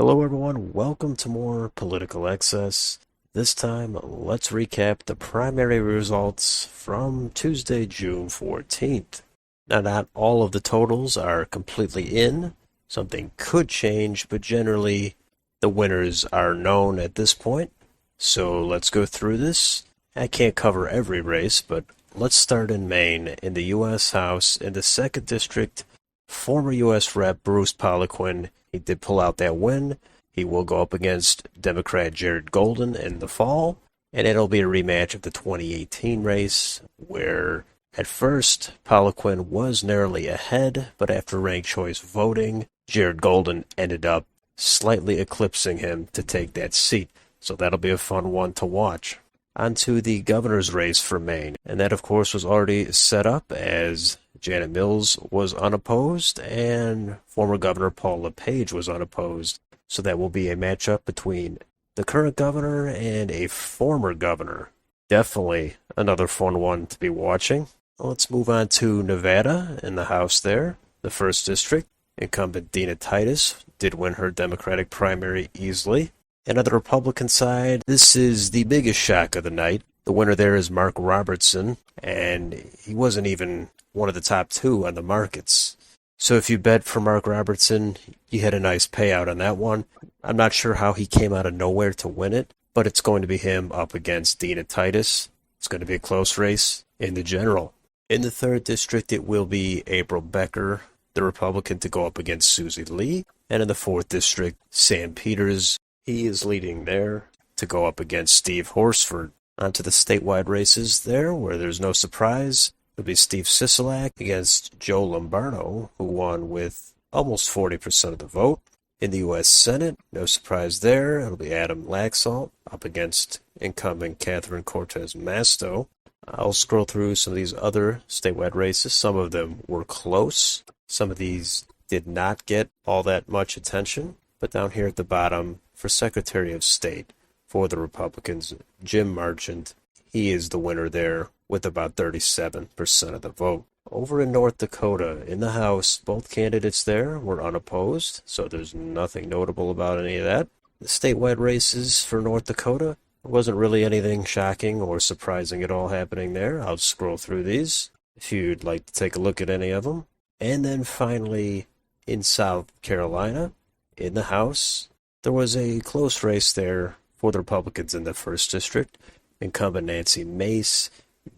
Hello everyone, welcome to more Political Excess. This time, let's recap the primary results from Tuesday, June 14th. Now, not all of the totals are completely in. Something could change, but generally, the winners are known at this point. So let's go through this. I can't cover every race, but let's start in Maine, in the U.S. House, in the 2nd District. Former U.S. Rep. Bruce Poliquin, he did pull out that win. He will go up against Democrat Jared Golden in the fall, and it'll be a rematch of the 2018 race, where at first Poliquin was narrowly ahead, but after ranked choice voting, Jared Golden ended up slightly eclipsing him to take that seat. So that'll be a fun one to watch. On to the governor's race for Maine, and that of course was already set up as Janet Mills was unopposed and former Governor Paul LePage was unopposed. So that will be a matchup between the current governor and a former governor. Definitely another fun one to be watching. Let's move on to Nevada in the House there, the 1st District. Incumbent Dina Titus did win her Democratic primary easily. And on the Republican side, this is the biggest shock of the night. The winner there is Mark Robertson, and he wasn't even one of the top 2 on the markets. So if you bet for Mark Robertson, you had a nice payout on that one. I'm not sure how he came out of nowhere to win it, but it's going to be him up against Dina Titus. It's going to be a close race in the general. In the 3rd District, it will be April Becker, the Republican, to go up against Susie Lee. And in the 4th District, Sam Peters, he is leading there to go up against Steve Horsford. On to the statewide races there, where there's no surprise. It'll be Steve Sisolak against Joe Lombardo, who won with almost 40% of the vote. In the U.S. Senate, no surprise there. It'll be Adam Laxalt up against incumbent Catherine Cortez Masto. I'll scroll through some of these other statewide races. Some of them were close. Some of these did not get all that much attention. But down here at the bottom, for Secretary of State for the Republicans, Jim Marchant, he is the winner there with about 37% of the vote. Over in North Dakota, in the House, both candidates there were unopposed, so there's nothing notable about any of that. The statewide races for North Dakota, there wasn't really anything shocking or surprising at all happening there. I'll scroll through these if you'd like to take a look at any of them. And then finally, in South Carolina, in the House, there was a close race there for the Republicans in the 1st District. Incumbent Nancy Mace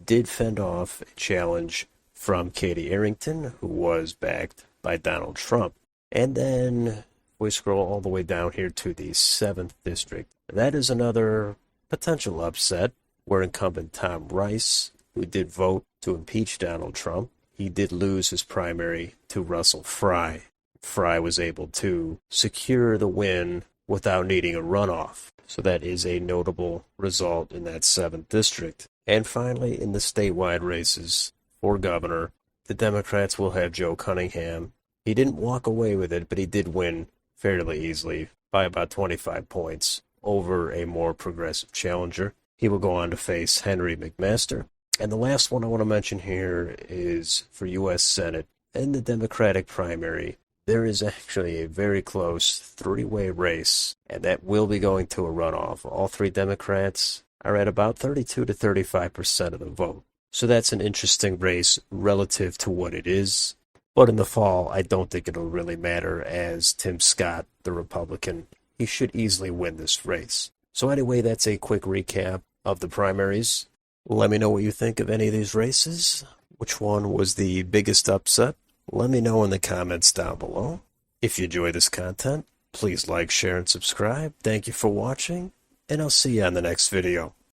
did fend off a challenge from Katie Arrington, who was backed by Donald Trump. And then we scroll all the way down here to the 7th District. That is another potential upset where incumbent Tom Rice, who did vote to impeach Donald Trump, he did lose his primary to Russell Fry. Fry was able to secure the win without needing a runoff. So that is a notable result in that 7th District. And finally, in the statewide races for governor, the Democrats will have Joe Cunningham. He didn't walk away with it, but he did win fairly easily by about 25 points over a more progressive challenger. He will go on to face Henry McMaster. And the last one I want to mention here is for U.S. Senate and the Democratic primary. There is actually a very close 3-way race, and that will be going to a runoff. All 3 Democrats are at about 32 to 35% of the vote. So that's an interesting race relative to what it is. But in the fall, I don't think it'll really matter, as Tim Scott, the Republican, he should easily win this race. So anyway, that's a quick recap of the primaries. Let me know what you think of any of these races. Which one was the biggest upset? Let me know in the comments down below. If you enjoy this content, please like, share, and subscribe. Thank you for watching, and I'll see you on the next video.